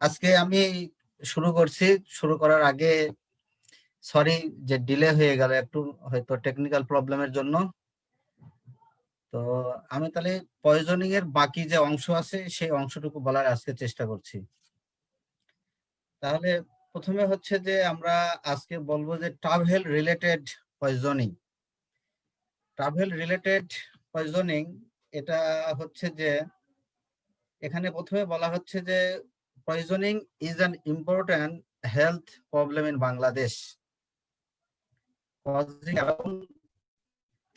আজকে আমি শুরু করছি। শুরু করার আগে সরি যে ডিলে হয়ে গেল একটু, হয়তো টেকনিক্যাল প্রবলেমের জন্য। তো আমি তাহলে পয়জনিং এর বাকি যে অংশ আছে সেই অংশটুকু বলার আজকে চেষ্টা করছি। তাহলে প্রথমে হচ্ছে যে আমরা আজকে বলবো যে travel related poisoning. Travel related poisoning এটা হচ্ছে যে এখানে প্রথমে বলা হচ্ছে যে poisoning is an important health problem in Bangladesh, causing around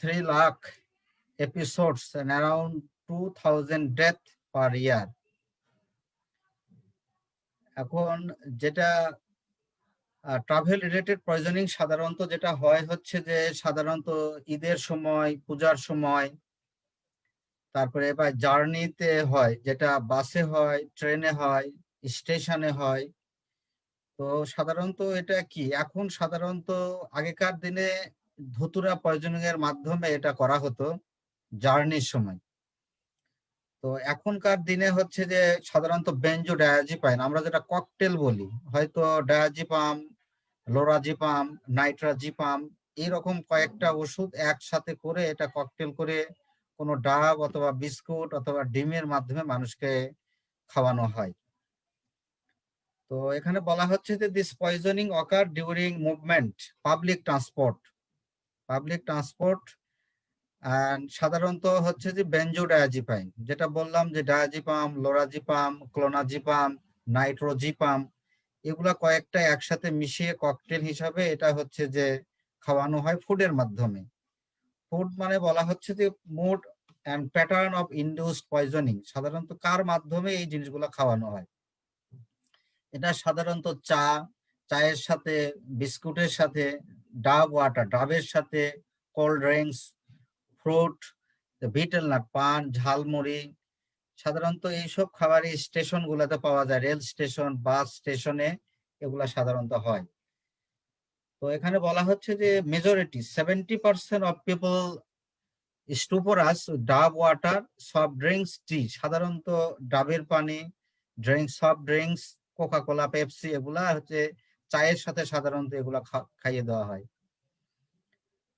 3 lakh episodes and around 2000 death per year. এখন যেটা ট্রাভেল রিলেটেড পয়জনিং সাধারণত যেটা হয় হচ্ছে যে সাধারণত ঈদের সময়, পূজার সময়, তারপরে এবার জার্নিতে হয়, যেটা বাসে হয়, ট্রেনে হয়, স্টেশনে হয়। তো সাধারণত এটা কি এখন সাধারণত আগেকার দিনে ধুতুরা পয়জনিং এর মাধ্যমে এটা করা হতো জার্নির সময়। তো এখনকার দিনে হচ্ছে যে সাধারণত বেনজোডায়াজিপাইন, আমরা যেটা ককটেল বলি, হয়তো ডায়াজিপাম, লোরাজিপাম, নাইট্রাজিপাম, এইরকম কয়েকটা ওষুধ একসাথে করে এটা ককটেল করে কোনো ডাব অথবা বিস্কুট অথবা ডিমের মাধ্যমে মানুষকে খাওয়ানো হয়। তো এখানে বলা হচ্ছে যে this poisoning ochre during movement, public transport সাধারণত হচ্ছে যে বেনজোডায়াজিপাইন, যেটা বললাম যে ডায়াজিপাম, লোরাজিপাম, ক্লোনাজিপাম, নাইট্রোজিপাম, এগুলা কয়েকটা একসাথে মিশিয়ে ককটেল হিসাবে এটা হচ্ছে যে খাওয়ানো হয় ফুডের মাধ্যমে। ফুড মানে বলা হচ্ছে যে mode and pattern of induced poisoning, সাধারণত কার মাধ্যমে এই জিনিসগুলো খাওয়ানো হয়। এটা সাধারণত চায়ের সাথে, বিস্কুটের সাথে, ডাব ওয়াটার, ডাবের সাথে, cold drinks, fruit, betel nut, পান, ঝালমুড়ি, সাধারণত এইসব খাবারই স্টেশন গুলাতে পাওয়া যায়, রেল স্টেশন, বাস স্টেশনে এগুলা সাধারণত হয়। তো এখানে বলা হচ্ছে যে মেজরিটি 70% অফ পিপল স্টুপোরাস ডাব ওয়াটার, সফট ড্রিঙ্কস, টি, সাধারণত ডাবের পানি, drinks, soft drinks, coca cola, Pepsi, এগুলা হচ্ছে চায়ের সাথে সাধারণত এগুলা খাইয়ে দেওয়া হয়।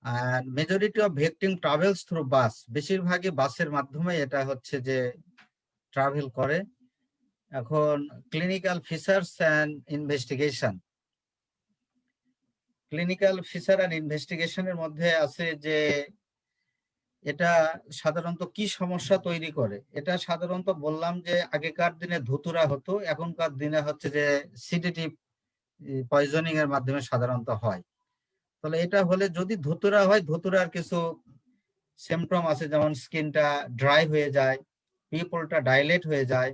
আর majority of victim travels through bus, বেশিরভাগই বাসের মাধ্যমে এটা হচ্ছে যে ট্রাভেল করে। এখন clinical features and investigation, clinical feature and ইনভেস্টিগেশনের মধ্যে আছে যে এটা সাধারণত কি সমস্যা তৈরি করে। এটা সাধারণত বললাম যে আগেকার দিনে ধুতুরা হতো, এখনকার দিনে হচ্ছে যে সিডেটিভ পয়জনিং এর মাধ্যমে সাধারণত হয়। তাহলে এটা হলে যদি ধুতুরা হয়, ধুতুরার কিছু সিমটম আছে, যেমন স্কিনটা ড্রাই হয়ে যায়, পিপলটা ডাইলেট হয়ে যায়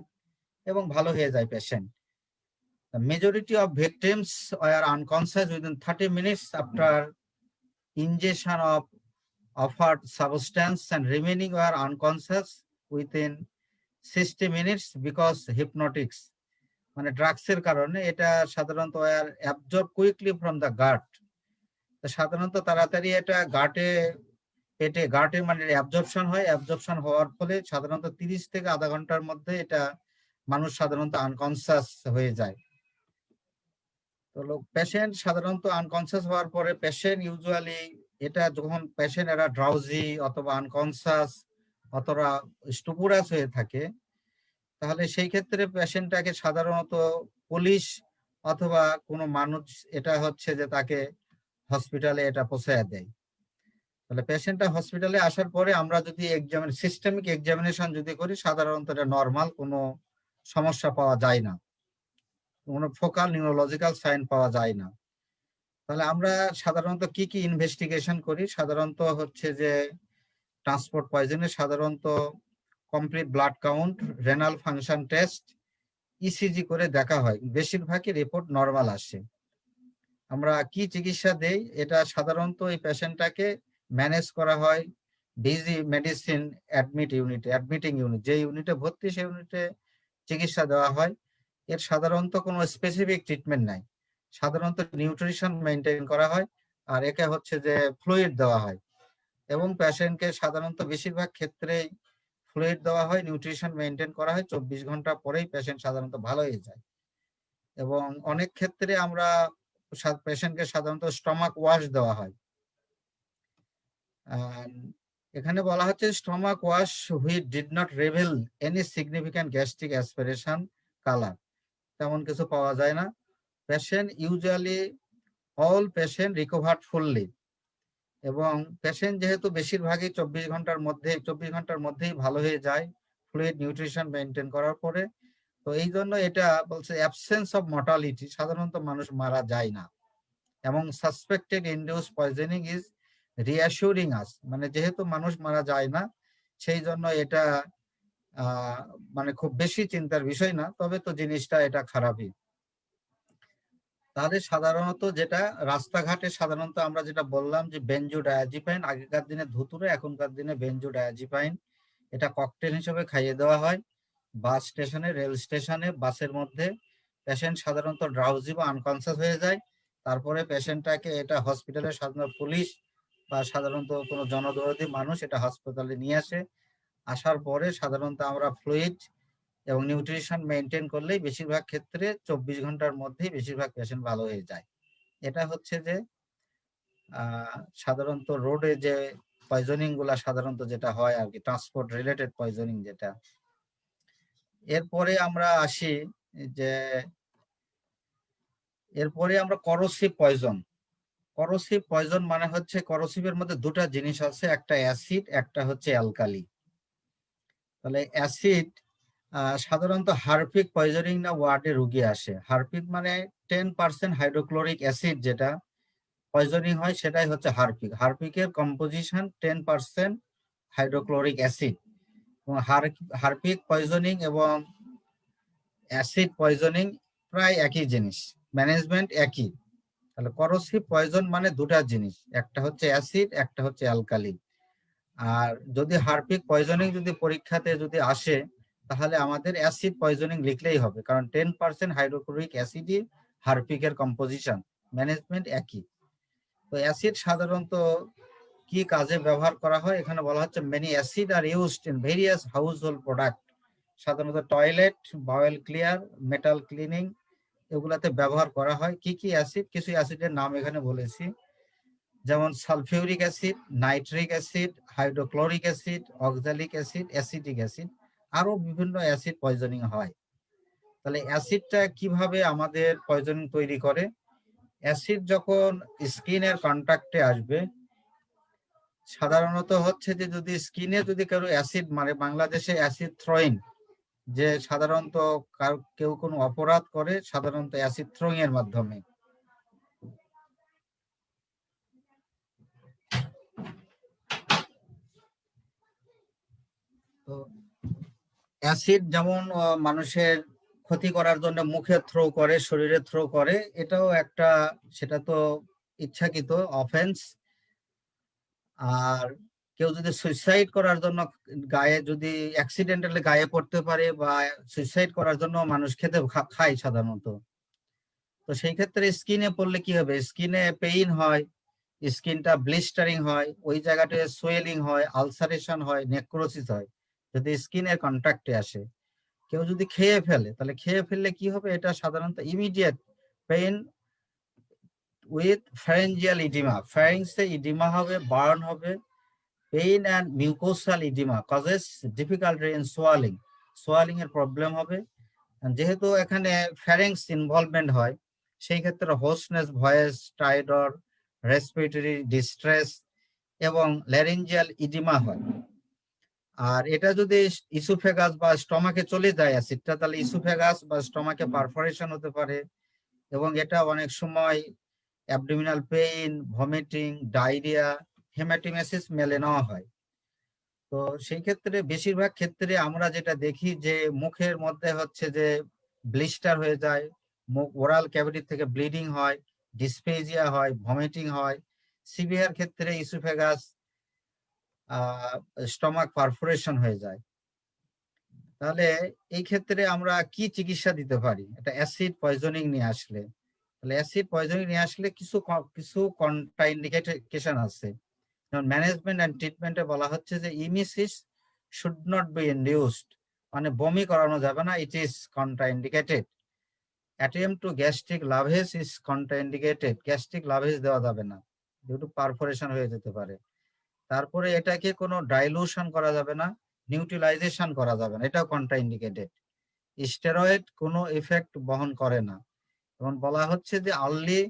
এবং ভালো হয়ে যায় patient. The majority of victims were unconscious within 30 minutes after ingestion of offered substance and remaining were unconscious within 60 minutes because hypnotics, মানে ড্রাগসের কারণে এটা সাধারণত were absorbed quickly from the gut। তো সাধারণত তাড়াতাড়ি এটা গাটে মানে অ্যাবজর্পশন হয়, অ্যাবজর্পশন হওয়ার ফলে সাধারণত 30 থেকে আধা ঘন্টার মধ্যে এটা মানুষ সাধারণত আনকনসিয়াস হয়ে যায়। তো পেশেন্ট সাধারণত আনকনসিয়াস হওয়ার পরে পেশেন্ট ইউজুয়ালি এটা যখন পেশেন্ট এরা ড্রাউজি অথবা আনকনসিয়াস অথবা স্টুপুরাস হয়ে থাকে, তাহলে সেই ক্ষেত্রে পেশেন্টটাকে সাধারণত পুলিশ অথবা কোনো মানুষ এটা হচ্ছে যে তাকে হসপিটালে এটা পৌঁছায় দেয়। তাহলে পেশেন্টটা হসপিটালে আসার পরে আমরা যদি সিস্টেমিক এক্সামিনেশন যদি করি, সাধারণত এটা নর্মাল, কোনো সমস্যা পাওয়া যায় না, কোনো ফোকাল নিউরোলজিক্যাল সাইন পাওয়া যায় না। তাহলে আমরা সাধারণত কি কি ইনভেস্টিগেশন করি, সাধারণত হচ্ছে যে ট্রান্সপোর্ট পয়জনে সাধারণত complete blood count, renal function test, ECG করে দেখা হয়, বেশিরভাগই রিপোর্ট নরমাল আসে। আমরা কি চিকিৎসা দেই, এটা সাধারণত এই পেশেন্টটাকে ম্যানেজ করা হয় বিজি মেডিসিন অ্যাডমিটিং ইউনিট, যে ইউনিটে ভর্তি সেই ইউনিটে চিকিৎসা দেওয়া হয়। এর সাধারণত কোনো স্পেসিফিক ট্রিটমেন্ট নাই, সাধারণত নিউট্রিশন মেনটেন করা হয় আর একে হচ্ছে যে ফ্লুইড দেওয়া হয়, এবং পেশেন্টকে সাধারণত বেশিরভাগ ক্ষেত্রেই ফ্লুইড দেওয়া হয়, নিউট্রিশন মেনটেন করা হয়, 24 ঘন্টা পরেই পেশেন্ট সাধারণত ভালো হয়ে যায়। এবং অনেক ক্ষেত্রে আমরা পেশেন্টকে সাধারণত স্টমাক ওয়াশ দেওয়া হয়। এখানে বলা হচ্ছে stomach wash which did not reveal any significant gastric aspiration colour, তেমন কিছু পাওয়া যায় না। Patient usually all patient recovered fully, এবং পেশেন্ট যেহেতু বেশিরভাগই 24 ঘন্টার মধ্যেই ভালো হয়ে যায় ফ্লুইড নিউট্রিশন মেনটেন করার পরে। তো এই জন্য এটা বলছে অ্যাবসেন্স অফ মর্টালিটি, সাধারণত মানুষ মারা যায় না। এবং সাসপেক্টেড ইনডিউস পয়জনিং ইজ রিঅ্যাসুরিং আস, মানে যেহেতু মানুষ মারা যায় না সেই জন্য এটা মানে খুব বেশি চিন্তার বিষয় না, তবে তো জিনিসটা এটা খারাপই। তাহলে সাধারণত যেটা রাস্তাঘাটে সাধারণত আমরা যেটা বললাম যে বেনজোডায়াজিপাইন, আগেকার দিনে ধুতুরে, এখনকার দিনে বেনজোডায়াজিপাইন, এটা ককটেল হিসেবে খাইয়ে দেওয়া হয়। বাস স্টেশনে, রেল স্টেশনে, বাসের মধ্যে পেশেন্ট সাধারণত ড্রাউজি বা আনকনসিয়াস হয়ে যায়, তারপরে পেশেন্টটাকে এটা হসপিটালে সাধারণত পুলিশ বা সাধারণত কোনো জনদরদি মানুষ এটা হাসপাতালে নিয়ে আসে। আসার পরে সাধারণত আমরা ফ্লুইড এবং নিউট্রিশন মেনটেন করলেই বেশিরভাগ ক্ষেত্রে 24 ঘন্টার মধ্যেই বেশিরভাগ পেশেন্ট ভালো হয়ে যায়। এটা হচ্ছে যে সাধারণত রোডে যে পয়জনিং গুলা সাধারণত যেটা হয় আর কি, ট্রান্সপোর্ট রিলেটেড পয়জনিং যেটা। এরপরে আমরা আসি যে করোসিভ পয়জন। করোসিভ পয়জন মানে হচ্ছে, করোসিভের মধ্যে দুটা জিনিস আছে, একটা অ্যাসিড, একটা হচ্ছে অ্যালকালি। তাহলে অ্যাসিড সাধারণত হারপিক পয়জনিং না ওয়ার্ডে রুগী আসে। হারপিক মানে 10% হাইড্রোক্লোরিক অ্যাসিড যেটা পয়জনিং হয় সেটাই হচ্ছে হারপিক। হারপিকের composition 10% hydrochloric acid. Harpic poisoning এবং অ্যাসিড পয়জনিং প্রায় একই জিনিস, ম্যানেজমেন্ট একই। তাহলে করোসিভ পয়জন মানে দুটা জিনিস, একটা হচ্ছে অ্যাসিড, একটা হচ্ছে অ্যালকালি। আর যদি হারপিক পয়জনিং যদি পরীক্ষাতে যদি আসে তাহলে আমাদের অ্যাসিড পয়জনিং লিখলেই হবে, কারণ 10% হাইড্রোক্লোরিক অ্যাসিডই হারপিকের কম্পোজিশন, ম্যানেজমেন্ট একই। তো অ্যাসিড সাধারণত কি কাজে ব্যবহার করা হয়, এখানে বলা হচ্ছে many acid are used in various household product. সাধারণত toilet, bowel clear, metal cleaning এগুলাতে ব্যবহার করা হয়। কি কি অ্যাসিড, কিছু অ্যাসিডের নাম এখানে বলেছি, যেমন sulphuric acid, nitric acid, hydrochloric acid, oxalic acid, acetic acid, আরো বিভিন্ন অ্যাসিড পয়জনিং হয়। তাহলে অ্যাসিডটা কিভাবে আমাদের পয়জনিং তৈরি করে? অ্যাসিড যখন স্কিনের কন্টাক্টে আসবে, সাধারণত হচ্ছে যে যদি স্কিনে যদি কেউ অ্যাসিড মারে, বাংলাদেশে অ্যাসিড থ্রোয়িং, যে সাধারণত কেউ কোনো অপরাধ করে সাধারণত অ্যাসিড থ্রোয়িং এর মাধ্যমে। তো অ্যাসিড যেমন মানুষের ক্ষতি করার জন্য মুখে থ্রো করে, শরীরে থ্রো করে, এটাও একটা, সেটা তো ইচ্ছাকৃত অফেন্স। আর কেউ যদি সুইসাইড করার জন্য গায়ে যদি অ্যাক্সিডেন্টালি গায়ে পড়তে পারে বা সুইসাইড করার জন্য মানুষ খায় সাধারণত। তো সেই ক্ষেত্রে স্কিনে পড়লে কি হবে, স্কিনে পেইন হয়, স্কিনটা ব্লিস্টারিং হয়, ওই জায়গাটায় সোয়েলিং হয়, আলসারেশন হয়, নেক্রোসিস হয়, যদি স্কিনের কন্ট্যাক্টে আসে। কেউ যদি খেয়ে ফেলে, তাহলে খেয়ে ফেললে কি হবে, এটা সাধারণত immediate pain with pharyngeal oedema, ফ্যারিংসে ইডিমা হবে, বার্ন হবে, pain and mucosal oedema causes difficulty in swallowing, swallowing এর প্রবলেম হবে। যেহেতু এখানে ফ্যারিংস ইনভলভমেন্ট হয়, সেই ক্ষেত্রে হোসনেস, ভয়েস, টাইডর, রেসপিরেটরি ডিস্ট্রেস এবং ল্যারিঞ্জিয়াল ইডিমা হয়। আর এটা যদি ইসোফেগাস বা স্টমাকে চলে যায় অ্যাসিডটা, তাহলে ইসোফেগাস বা স্টমাকে পারফোরেশন হতে পারে, এবং এটা অনেক সময় অ্যাবডোমিনাল পেইন, ভমিটিং, ডায়রিয়া, হেমাটিমেসিস মেলে নেওয়া হয়। তো সেই ক্ষেত্রে বেশিরভাগ ক্ষেত্রে আমরা যেটা দেখি যে মুখের মধ্যে হচ্ছে যে ব্লিস্টার হয়ে যায়, মুখ ওরাল ক্যাভিটি থেকে ব্লিডিং হয়, ডিসপেজিয়া হয়, ভমিটিং হয়। সিভিয়ার ক্ষেত্রে ইসোফেগাস, স্টমাক পারফোরেশন হয়ে যায়। তাহলে এই ক্ষেত্রে আমরা কি চিকিৎসা দিতে পারি এটা অ্যাসিড পয়জনিং নিয়ে আসলে? তাহলে অ্যাসিড পয়জনিং নিয়ে আসলে কিছু কন্ট্রাইন্ডিকেশন আছে। যেমন ম্যানেজমেন্ট এন্ড ট্রিটমেন্টে বলা হচ্ছে যে emesis should not be induced, মানে বমি করানো যাবে না, it is contraindicated. attempt to gastric lavage is contraindicated, gastric lavage দেওয়া যাবে না, যেহেতু পারফোরেশন হয়ে যেতে পারে। তারপরে এটাকে কোনো ডাইলুশন করা যাবে না, নিউট্রিলাইজেশন করা যাবে না, এটাও কন্ট্রাইন্ডিকেটেড। স্টেরয়েড কোনো ইফেক্ট বহন করে না। এবং বলা হচ্ছে যে early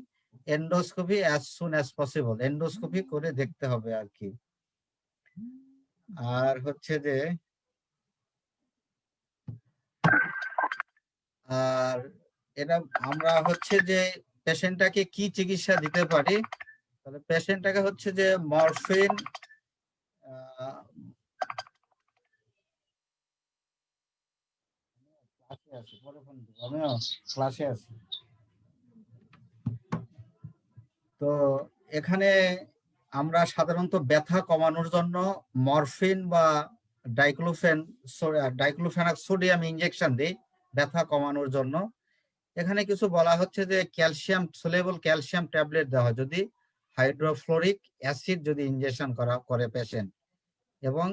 endoscopy as soon as possible, endoscopy করে দেখতে হবে আর কি। আর হচ্ছে যে আর এটা আমরা হচ্ছে যে পেশেন্টটাকে কি চিকিৎসা দিতে পারি, তাহলে পেশেন্টটাকে হচ্ছে যে মরফিন, ক্লাসে আছে। তো এখানে আমরা সাধারণত ব্যথা কমানোর জন্য মরফিন বা ডাইক্লোফেনাক সোডিয়াম ইনজেকশন দিই ব্যথা কমানোর জন্য। এখানে কিছু বলা হচ্ছে যে ক্যালসিয়াম সোলেবল ক্যালসিয়াম ট্যাবলেট দেওয়া হয় যদি হাইড্রোফ্লোরিক অ্যাসিড যদি ইনজেকশন করে পেশেন্ট, এবং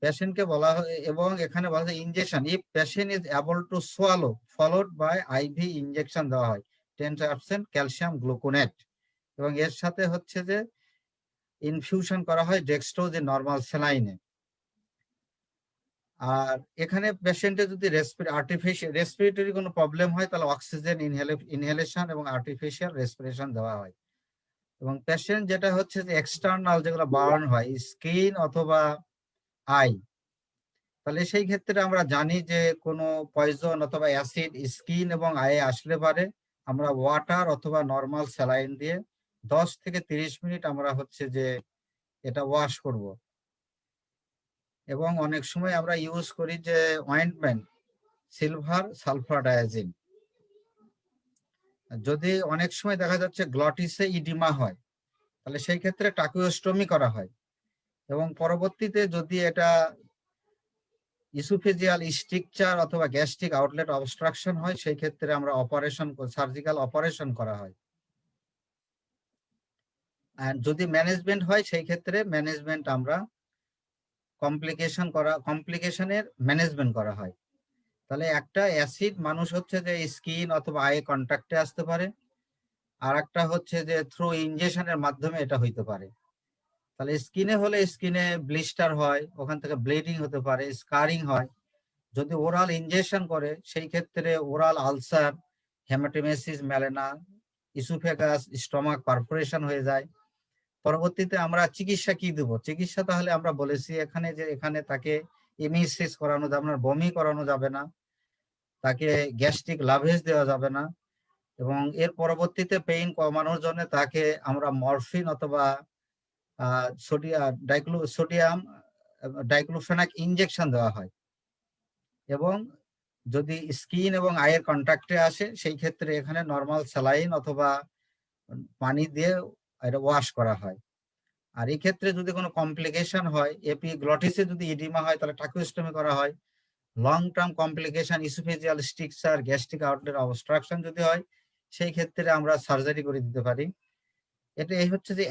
পেশেন্টকে বলা হয়, এবং এখানে বলা হয় injection if patient is able to swallow followed by IV injection দেওয়া হয় 10% ক্যালসিয়াম গ্লুকোনেট, এবং এর সাথে হচ্ছে যে ইনফিউশন করা হয় ডেক্সট্রোজ নরমাল স্যালাইনে। আর এখানে পেশেন্টের যদি রেসপিরেটরি কোনো প্রবলেম হয় তাহলে অক্সিজেন ইনহেলেশন এবং আর্টিফিশিয়াল রেসপিরেশন দেওয়া হয়। এবং পেশেন্ট যেটা হচ্ছে যে এক্সটার্নাল যেগুলো বার্ন হয় স্কিন অথবা আই, তাহলে সেই ক্ষেত্রে আমরা জানি যে কোনো পয়জন অথবা অ্যাসিড স্কিন এবং আয়ে আসলে পারে আমরা ওয়াটার অথবা নরমাল স্যালাইন দিয়ে 10 থেকে 30 মিনিট আমরা হচ্ছে যে এটা ওয়াশ করব। এবং অনেক সময় আমরা ইউজ করি যে অয়েন্টমেন্ট সিলভার সালফার ডায়াজিন। যদি অনেক সময় দেখা যাচ্ছে গ্লটিসে ইডিমা হয় তাহলে সেই ক্ষেত্রে টাকুওস্টমি করা হয়, এবং পরবর্তীতে যদি এটা ইসোফেজিয়াল স্ট্রিকচার অথবা গ্যাস্ট্রিক আউটলেট অবস্ট্রাকশন হয় সেই ক্ষেত্রে আমরা সার্জিক্যাল অপারেশন করা হয়। আর যদি ম্যানেজমেন্ট হয় সেই ক্ষেত্রে ম্যানেজমেন্ট আমরা কমপ্লিকেশনের ম্যানেজমেন্ট করা হয়। তাহলে একটা অ্যাসিড মানুষ হচ্ছে যে স্কিন অথবা আই কন্ট্যাক্টে আসতে পারে, আর একটা হচ্ছে যে থ্রু ইনজেকশনের মাধ্যমে এটা হইতে পারে। তাহলে স্কিনে হলে স্কিনে ব্লিস্টার হয়, ওখান থেকে ব্লিডিং হতে পারে, স্কারিং হয়। যদি ওরাল ইনজেকশন করে সেই ক্ষেত্রে oral ulcer, haematemesis, melaena, oesophagus, stomach perforation হয়ে যায়। পরবর্তীতে আমরা চিকিৎসা কি দেব? চিকিৎসা তাহলে আমরা বলেছি এখানে যে এখানে তাকে এমিসিস করানো যাবে না, বমি করানো যাবে না, তাকে গ্যাস্ট্রিক লাভেজ দেওয়া যাবে না, এবং এর পরবর্তীতে পেইন কমানোর জন্য তাকে আমরা মরফিন অথবা সোডিয়াম ডাইক্লোফেনাক ইনজেকশন দেওয়া হয়। এবং যদি স্কিন এবং আয়ের কন্ট্যাক্টে আসে সেই ক্ষেত্রে এখানে নরমাল স্যালাইন অথবা পানি দিয়ে এটা ওয়াশ করা হয়। আর এই ক্ষেত্রে যদি কোনো কমপ্লিকেশন হয়, এপিগ্লটিসে যদি ইডিমা হয় তাহলে ট্রাকিওস্টমি করা হয়। Long term complication oesophageal stricture gastric outlet obstruction যদি হয় সেই ক্ষেত্রে আমরা সার্জারি করে দিতে পারি। এটা এই হচ্ছে যে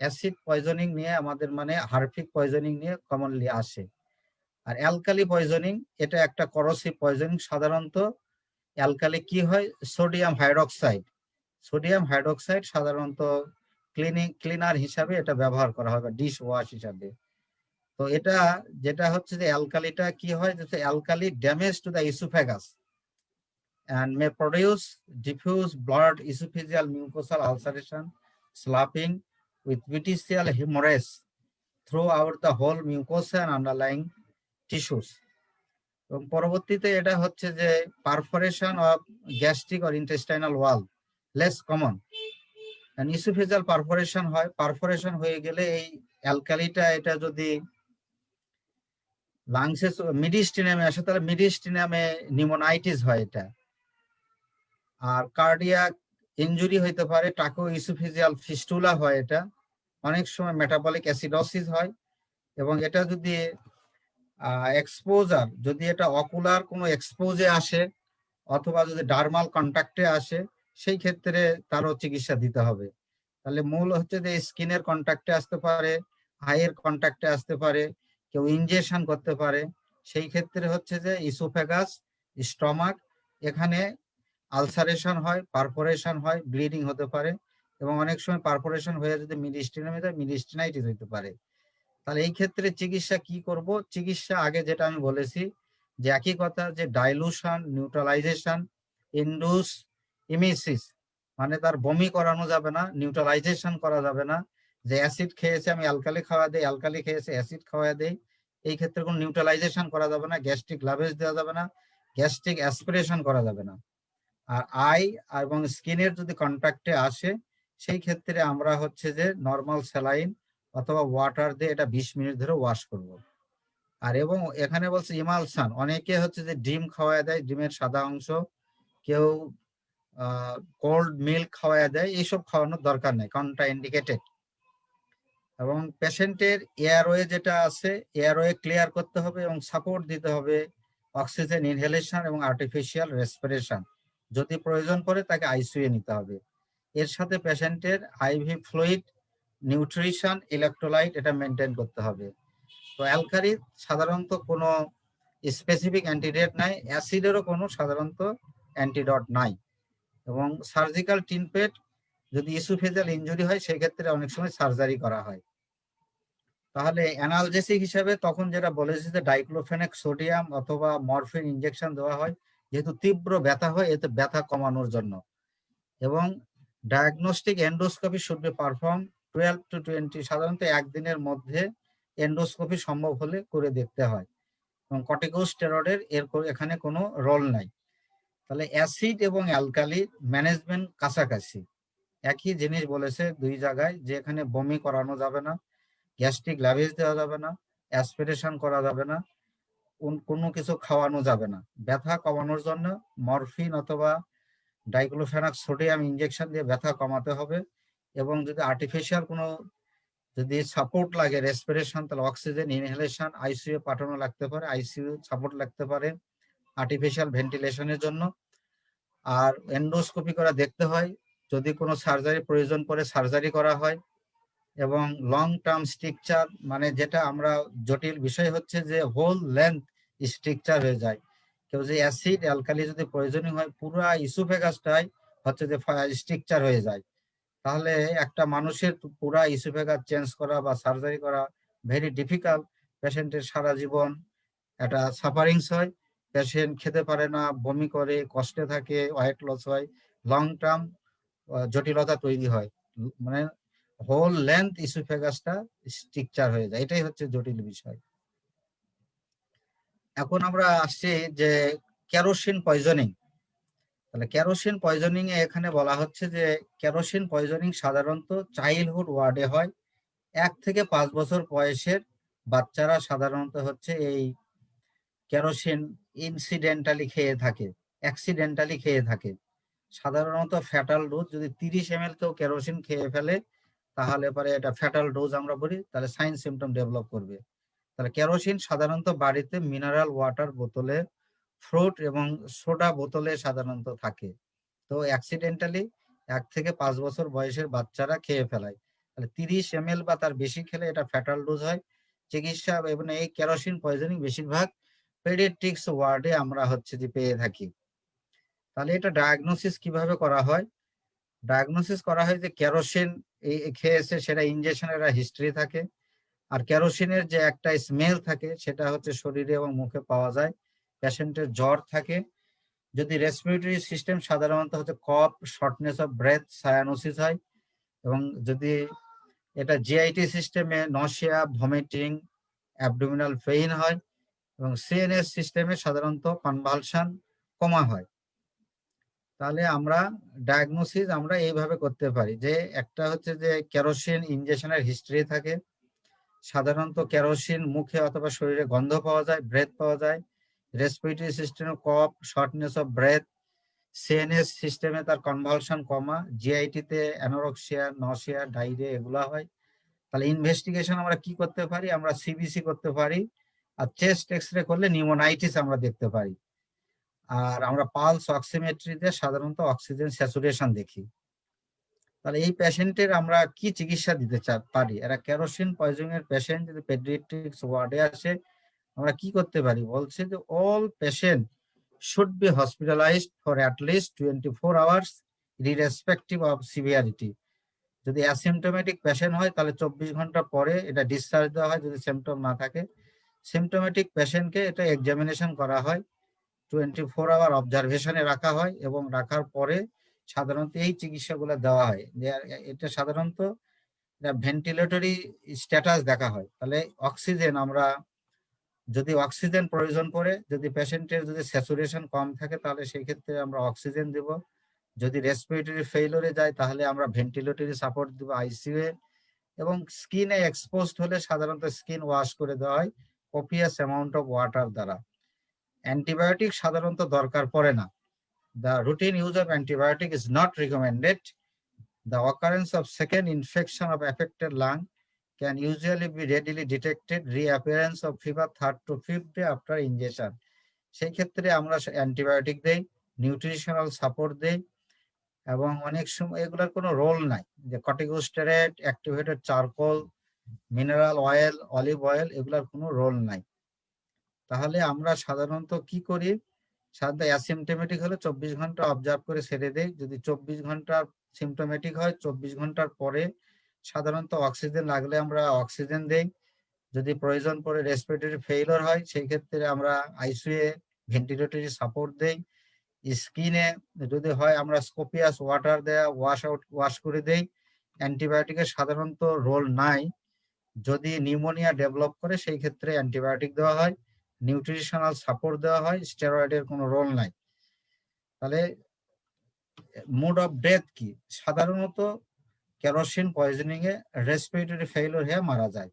অ্যাসিড পয়জনিং নিয়ে আমাদের মানে হার্পিক পয়জনিং নিয়ে কমনলি আসে। আর অ্যালকালি পয়জনিং এটা একটা করোসিভ পয়জনিং। সাধারণত অ্যালকালি কি হয়, সোডিয়াম হাইড্রোক্সাইড সাধারণত ক্লিনার হিসাবে এটা ব্যবহার করা হয় বা ডিশ ওয়াশ হিসাবে। তো এটা যেটা হচ্ছে যে অ্যালকালিটা কি হয়, যে alkali damage to the oesophagus and may produce diffuse blood esophageal mucosal ulceration, sloughing with petechial hemorrhage throughout the whole mucosa and underlying tissues. এবং পরবর্তীতে এটা হচ্ছে যে perforation of gastric or intestinal wall less common, oesophageal perforation হয়ে গেলে এই অ্যালকালিটা এটা যদি লাংসে মিডিস্টিনামে আসে তাহলে মিডিস্টিনামে নিউমোনাইটিস হয় এটা। আর কার্ডিয়াক ইনজুরি হইতে পারে, টাকো ইসোফেজিয়াল ফিস্টুলা হয় এটা, অনেক সময় মেটাবলিক অ্যাসিডোসিস হয়। এবং এটা যদি এক্সপোজার, যদি এটা অকুলার কোনো এক্সপোজে আসে অথবা যদি ডার্মাল কন্ট্যাক্টে আসে সেই ক্ষেত্রে তারও চিকিৎসা দিতে হবে। তাহলে মূল হচ্ছে যে স্কিনের কন্ট্যাক্টে আসতে পারে, আইয়ের কন্ট্যাক্টে আসতে পারে, কেউ ইনজেকশন করতে পারে। সেই ক্ষেত্রে হচ্ছে যে ইসোফেগাস, স্টমাক, এখানে আলসারেশন হয়, পারফোরেশন হয়, ব্লিডিং হতে পারে, এবং অনেক সময় পারফোরেশন হয়ে যদি মিডিস্টিনামে যায় মিডিস্টিনাইটিস হতে পারে। তাহলে এই ক্ষেত্রে চিকিৎসা কি করব? চিকিৎসা আগে যেটা আমি বলেছি যে একই কথা, যে ডাইলুশন, নিউট্রালাইজেশন, ইন্ডুস, ইমিসিস, মানে তার বমি করানো যাবে না, নিউট্রালাইজেশন করা যাবে না, যে অ্যাসিড খেয়েছে আমি অ্যালকালি খাওয়া দেই, অ্যালকালি খেয়েছে অ্যাসিড খাওয়া দেই, এই ক্ষেত্রে কোনো নিউট্রালাইজেশন করা যাবে না, গ্যাস্ট্রিক লাভেজ দেওয়া যাবে না, গ্যাস্ট্রিক অ্যাসপিরেশন করা যাবে না। আর আই এবং স্কিনের যদি কন্ট্যাক্টে আসে সেই ক্ষেত্রে আমরা হচ্ছে যে নর্মাল স্যালাইন অথবা ওয়াটার দিয়ে এটা 20 মিনিট ধরে ওয়াশ করব। আর এবং এখানে বলছে ইমালসান, অনেকে হচ্ছে যে ডিম খাওয়ায় দেয়, ডিমের সাদা অংশ, কেউ কোল্ড মিল্ক খাওয়ায় দেয়, এইসব খাওয়ানোর দরকার নেই, কন্ট্রা ইন্ডিকেটেড। এবং পেশেন্টের এয়ারওয়ে যেটা আছে, এয়ারওয়ে ক্লিয়ার করতে হবে এবং সাপোর্ট দিতে হবে অক্সিজেন ইনহেলেশন এবং আর্টিফিশিয়াল রেসপিরেশন। যদি প্রয়োজন পড়ে তাকে আইসিইউ নিতে হবে। এর সাথে পেশেন্টের আইভি ফ্লুইড, নিউট্রিশন, ইলেকট্রোলাইট এটা মেনটেন করতে হবে। তো অ্যালকালি সাধারণত কোনো স্পেসিফিক অ্যান্টিডোট নাই, অ্যাসিডেরও কোনো সাধারণত অ্যান্টিডোট নাই। এবং সার্জিক্যাল টিনপেট যদি ইসোফেজিয়াল ইনজুরি হয় সেক্ষেত্রে অনেক সময় সার্জারি করা হয়। তাহলে অ্যানালজেসিক হিসাবে তখন যেটা বলেছি যে ডাইক্লোফেনাক সোডিয়াম অথবা মরফিন ইনজেকশন দেওয়া হয়, যেহেতু তীব্র ব্যথা হয়, এতে ব্যথা কমানোর জন্য। এবং diagnostic endoscopy should be perform 12 to 20, সাধারণত একদিনের মধ্যে এন্ডোস্কোপি সম্ভব হলে করে দেখতে হয়। এবং কর্টিকোস্টেরয়েডের এখানে কোনো রোল নাই। তাহলে অ্যাসিড এবং অ্যালকালি ম্যানেজমেন্ট কাছাকাছি, একই জিনিস বলেছে দুই জায়গায়, যে এখানে বমি করানো যাবে না, গ্যাস্ট্রিক ল্যাভেজ দেওয়া যাবে না, অ্যাসপিরেশন করা যাবে না, কোনো কিছু খাওয়ানো যাবে না। ব্যথা কমানোর জন্য মরফিন অথবা ডাইক্লোফেনাক সোডিয়াম ইনজেকশন দিয়ে ব্যথা কমাতে হবে। এবং যদি আর্টিফিশিয়াল কোনো যদি সাপোর্ট লাগে রেসপিরেশন, তাহলে অক্সিজেন ইনহেলেশন, আইসিইউ পাঠানো লাগতে পারে, আইসিইউ সাপোর্ট লাগতে পারে আর্টিফিশিয়াল ভেন্টিলেশনের জন্য। আর এন্ডোস্কোপি করা দেখতে হয়, যদি কোনো সার্জারি প্রয়োজন পড়ে সার্জারি করা হয়। এবং লং টার্ম স্ট্রিকচার, মানে যেটা আমরা জটিল বিষয় হচ্ছে যে হোল লেন্থ স্ট্রিকচার হয়ে যায়। কেউ যে অ্যাসিড অ্যালকালি যদি প্রয়োজনীয় হয়, পুরো ইসোফেগাসটাই হচ্ছে যে স্ট্রিকচার হয়ে যায়, তাহলে একটা মানুষের পুরা ইসোফেগাস চেঞ্জ করা বা সার্জারি করা ভেরি ডিফিকাল্ট। পেশেন্টের সারা জীবন একটা সাফারিংস হয়, পেশেন্ট খেতে পারে না, বমি করে, কষ্টে থাকে, ওয়েট লস হয়, লং টার্ম জটিলতা তৈরি হয়, মানে হোল লেন্থ ইসোফেগাসটা স্ট্রিকচার হয়ে যায়, এটাই হচ্ছে জটিল বিষয়। এখন আমরা আসছি যে কেরোসিন পয়জনিং। তাহলে কেরোসিন পয়জনিং এ এখানে বলা হচ্ছে যে কেরোসিন পয়জনিং সাধারণত চাইল্ডহুড ওয়ার্ডে হয়। 1 থেকে 5 বছর বয়সের বাচ্চারা সাধারণত হচ্ছে এই কেরোসিন ইনসিডেন্টালি খেয়ে থাকে, অ্যাক্সিডেন্টালি খেয়ে থাকে। সাধারণত ফ্যাটাল ডোজ, যদি 30 ml কেউ কেরোসিন খেয়ে ফেলে তাহলে পরে এটা ফ্যাটাল ডোজ আমরা বলি, তাহলে সাইন সিমটম ডেভেলপ করবে। তাহলে কেরোসিন সাধারণত বাড়িতে মিনারেল ওয়াটার বোতলে, ফ্রুট এবং সোডা বোতলে সাধারণত থাকে। তো অ্যাক্সিডেন্টালি 1 থেকে 5 বছর বয়সের বাচ্চারা খেয়ে ফেলায়। তাহলে 30 ml বা তার বেশি খেলে এটা ফ্যাটাল ডোজ হয়। চিকিৎসা এবং এই কেরোসিন পয়জনিং বেশিরভাগ পেডিয়াট্রিক্স ওয়ার্ডে আমরা হচ্ছে যে পেয়ে থাকি। তাহলে এটা ডায়াগনোসিস কিভাবে করা হয়? ডায়াগনোসিস করা হয় যে কেরোসিন খেয়েছে, সেটা ইনজেকশনের হিস্ট্রি থাকে। আর কেরোসিনের যে একটা স্মেল থাকে সেটা হচ্ছে শরীরে এবং মুখে পাওয়া যায়। পেশেন্টের জ্বর থাকে। যদি রেসপিরেটরি সিস্টেম সাধারণত হচ্ছে কফ, শর্টনেস অফ ব্রেথ, সায়ানোসিস হয়। এবং যদি এটা জিআইটি সিস্টেমে নশিয়া, ভমিটিং, অ্যাবডোমিনাল পেইন হয়। এবং সিএনএস সিস্টেমে সাধারণত কনভালশন, কমা হয়। তাহলে আমরা ডায়াগনোসিস আমরা এইভাবে করতে পারি যে একটা হচ্ছে যে কেরোসিন ইনজেকশনের হিস্ট্রি থাকে। সাধারণত কেরোসিন মুখে অথবা শরীরে গন্ধ পাওয়া যায়, ব্রেথ পাওয়া যায়। রেসপিরেটরি সিস্টেমে কফ, শর্টনেস অফ ব্রেথ, সিএনএস সিস্টেমে তার কনভালশন কমা, জিআইটিতে অ্যানোরক্সিয়া, নসিয়া, ডায়রিয়া এগুলা হয়। তাহলে ইনভেস্টিগেশন আমরা কি করতে পারি? আমরা সিবিসি করতে পারি, আর চেস্ট এক্সরে করলে নিউমোনাইটিস আমরা দেখতে পারি। আর আমরা পালস অক্সিমেট্রিতে সাধারণত অক্সিজেন স্যাচুরেশন দেখি। তাহলে এই পেশেন্টের আমরা কি চিকিৎসা দিতে পারি? এরা কেরোসিন পয়জনিং এর পেশেন্ট যদি পেডিয়াট্রিক্স ওয়ার্ডে আসে, আমরা কি করতে পারি? বলছে যে all patient should be hospitalized for at least 24 hours irrespective of severity. যদি অ্যাসিমটোমেটিক পেশেন্ট হয় তাহলে 24 ঘন্টা পরে এটা ডিসচার্জ দেওয়া হয় যদি সিমটম না থাকে। সিমটোমেটিক পেশেন্টকে এটা এক্সামিনেশন করা হয়, 24 আওয়ার অবজারভেশনে রাখা হয় এবং রাখার পরে সাধারণত এই চিকিৎসাগুলো দেওয়া হয়। এটা সাধারণত ভেন্টিলেটরি স্ট্যাটাস দেখা হয়। তাহলে অক্সিজেন, আমরা যদি অক্সিজেন প্রয়োজন পড়ে, যদি পেশেন্টের যদি স্যাচুরেশন কম থাকে তাহলে সেই ক্ষেত্রে আমরা অক্সিজেন দেব। যদি রেসপিরেটরি ফেইলরে যায় তাহলে আমরা ভেন্টিলেটরি সাপোর্ট দেব আইসিইউ এ। এবং স্কিনে এক্সপোজড হলে সাধারণত স্কিন ওয়াশ করে দেওয়া হয় কপিয়াস অ্যামাউন্ট অফ ওয়াটার দ্বারা। অ্যান্টিবায়োটিক সাধারণত দরকার পড়ে না। The routine use of antibiotic is not recommended. The occurrence of second infection of affected lung can usually be readily detected. Reappearance of fever 3rd to 5th day after injection. সেই ক্ষেত্রে আমরা antibiotic দেই, nutritional support দেই এবং অনেক সময় এগুলোর কোনো রোল নাই, যে corticosteroid, activated charcoal, mineral oil, olive oil, এগুলোর কোনো রোল নাই। তাহলে আমরা সাধারণত কি করি, সাধারণত অ্যাসিমটোমেটিক হলে 24 ঘন্টা অবজার্ভ করে ছেড়ে দেই। যদি 24 ঘন্টার সিমটোমেটিক হয় 24 ঘন্টার পরে সাধারণত অক্সিজেন লাগলে আমরা অক্সিজেন দেই। যদি প্রয়োজন পড়ে রেসপিরেটরি ফেইলিওর হয় সেই ক্ষেত্রে আমরা আইসিইউ এ ভেন্টিলেটরি সাপোর্ট দেই। স্কিনে যদি হয় আমরা স্কোপিয়াস ওয়াটার দেয়া ওয়াশ করে দেই। অ্যান্টিবায়োটিকের সাধারণত রোল নাই। যদি নিউমোনিয়া ডেভেলপ করে সেই ক্ষেত্রে অ্যান্টিবায়োটিক দেওয়া হয়, নিউট্রিশনাল সাপোর্ট দেওয়া হয়, স্টেরয়েডের কোনো রোল নাই। তাহলে মোড অফ ডেথ কি? সাধারণত কেরোসিন পয়জনিং এ রেসপিরেটরি ফেইলিওর হয়ে মারা যায়,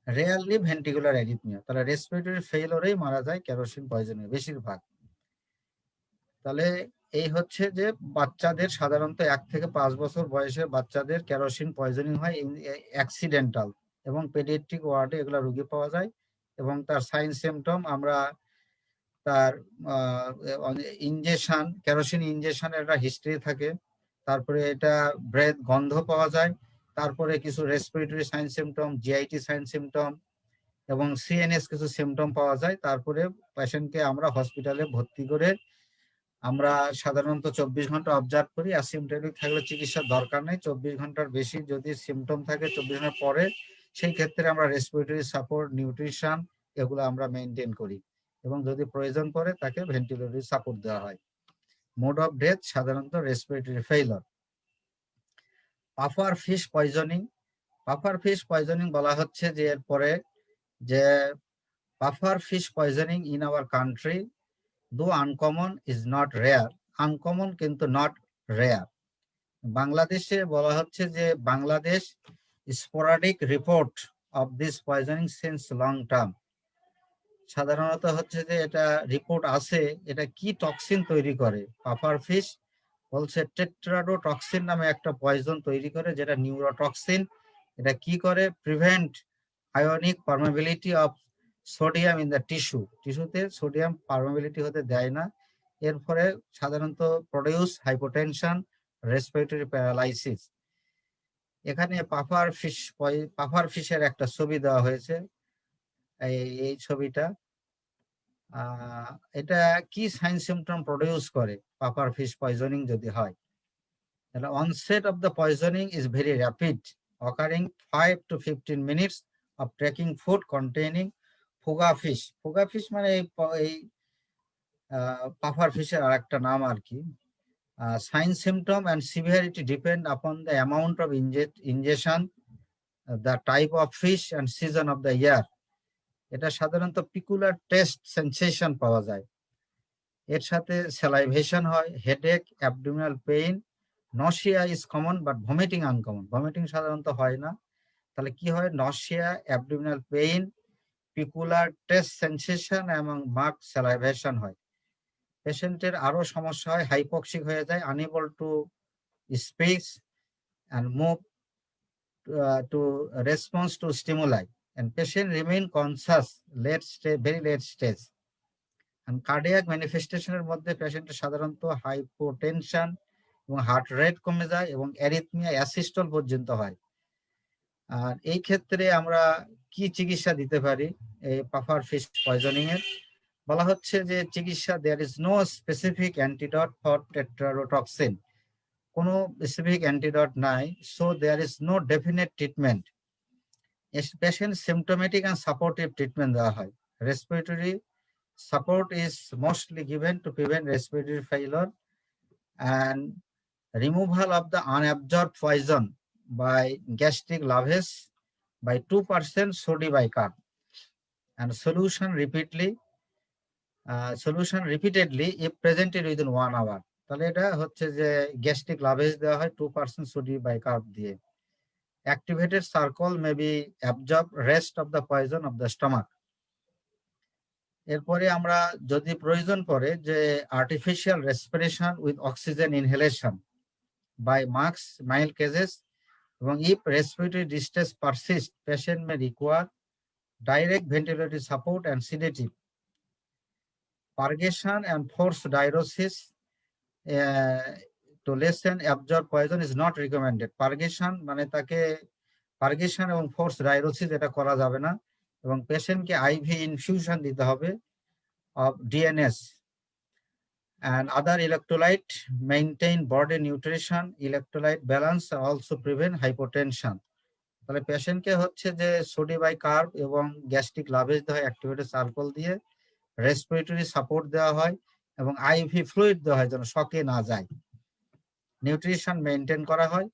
রেয়ারলি ভেন্টিকুলার অ্যারিথমিয়া। তাহলে রেসপিরেটরি ফেইলিওরেই মারা যায় কেরোসিন পয়জনিং বেশিরভাগ। তাহলে এই হচ্ছে যে বাচ্চাদের সাধারণত 1 থেকে 5 বছর বয়সে বাচ্চাদের কেরোসিন পয়জনিং হয় অ্যাক্সিডেন্টাল, এবং পেডিয়াট্রিক ওয়ার্ডে এগুলা রোগী পাওয়া যায়। এবং তার সাইন সিমটম আমরা তার ইনজেকশন, কেরোসিন ইনজেকশনের একটা হিস্ট্রি থাকে, তারপরে এটা ব্রেথ গন্ধ পাওয়া যায়, তারপরে কিছু respiratory sign symptom, GIT sign symptom এবং সিএনএস কিছু সিমটম পাওয়া যায়। তারপরে পেশেন্টকে আমরা হসপিটালে ভর্তি করে আমরা সাধারণত 24 ঘন্টা অবজার্ভ করি। অ্যাসিমটোমেটিক থাকলে চিকিৎসার দরকার নেই। 24 ঘন্টার বেশি যদি সিমটম থাকে 24 ঘন্টার পরে সেই ক্ষেত্রে আমরা রেসপিরেটরি সাপোর্ট, নিউট্রিশন এগুলো আমরা মেনটেন করি এবং যদি প্রয়োজন পড়ে তাকে ভেন্টিলেটরি সাপোর্ট দেওয়া হয়। মোড অফ ডেথ সাধারণত respiratory failure. Puffer fish poisoning. Puffer fish poisoning বলা হচ্ছে যে এরপরে যে puffer fish poisoning in our country though uncommon is not rare, uncommon কিন্তু not rare. বাংলাদেশে বলা হচ্ছে যে Bangladesh sporadic report of this poisoning since long term. সাধারণত হচ্ছে যে এটা রিপোর্ট আছে, এটা কি টক্সিন তৈরি করে? পাফার ফিশ বলছে টেট্রাডোটক্সিন নামে একটা পয়জন তৈরি করে যেটা নিউরোটক্সিন। এটা কি করে? Prevent ionic permeability of sodium in the টিস্যুতে সোডিয়াম পারমেবিলিটি হতে দেয় না। এর ফলে সাধারণত প্রডিউস হাইপোটেনশন, রেসপিরেটরি প্যারালাইসিস। এখানে পাফার ফিশের একটা ছবি দেওয়া হয়েছে, এই ছবিটা। এটা কি সাইন সিমটম প্রডিউস করে পাফার ফিশ পয়জনিং যদি হয়? তাহলে onset of the poisoning is very rapid, occurring 5 to 15 minutes of taking food containing fugu fish. Fugu fish মানে এই পাফার ফিশের আর একটা নাম আর কি। Sign symptom and severity depend upon the amount of injection, the type of fish and season of the year. এটা সাধারণত peculiar taste sensation পাওয়া যায়, এর সাথে স্যালাইভেশন হয়, headache, abdominal pain, nausea is common but vomiting uncommon. Vomiting সাধারণত হয় না। তাহলে কি হয়? Nausea, abdominal pain, peculiar taste sensation এবং মার্ক স্যালাইভেশন হয়। পেশেন্টের আরো সমস্যা হয়, হাইপক্সিক হয়ে যায়, unable to speak and move to response to stimuli, and patient remain conscious very late stage. And cardiac manifestation এর মধ্যে পেশেন্টের সাধারণত হাইপোটেনশন এবং হার্ট রেট কমে যায় এবং অ্যারিথমিয়া, অ্যাসিস্টল পর্যন্ত হয়। আর এই ক্ষেত্রে আমরা কি চিকিৎসা দিতে পারি এই পাফার ফিশ পয়জনিং এর? বলা হচ্ছে যে চিকিৎসা there is no specific antidote for tetrodotoxin, কোনো স্পেসিফিক অ্যান্টিডট নাই, so there is no definite treatment. Patient symptomatic and supportive treatment দেওয়া হয়। Respiratory support is mostly given to prevent respiratory failure and removal of the unabsorbed poison by gastric lavage by 2% sodium bicarb, and solution repeatedly if presented within 1 hour. তাহলে এটা হচ্ছে যে gastric lavage দেওয়া হয় 2% sodium বাইকার্ব দিয়ে। Activated charcoal may be absorb rest of the poison of the stomach. এরপরে আমরা যদি প্রয়োজন পড়ে যে artificial respiration with oxygen inhalation by mask mild cases, এবং if respiratory distress persists, patient may require direct ventilatory support and sedative. Purgation and forced diuresis to lessen absorbed poison is not recommended. Purgation মানে তাকে পার্গেশন এবং force ডাইউরেসিস এটা করা যাবে না, এবং পেশেন্টকে আইভি ইনফিউশন দিতে হবে of DNS and other electrolyte, maintain body nutrition, electrolyte balance, also prevent hypotension. তাহলে পেশেন্টকে হচ্ছে যে সোডিয়াম বাইকার্ব এবং গ্যাস্ট্রিক লাভেজ দেওয়া হয় অ্যাক্টিভেটেড চারকোল দিয়ে, রেসপিরেটরি সাপোর্ট দেওয়া হয় এবং আইভি ফ্লুইড দেওয়া হয় যেন শকে না যায়, নিউট্রিশন মেনটেন করা হয়।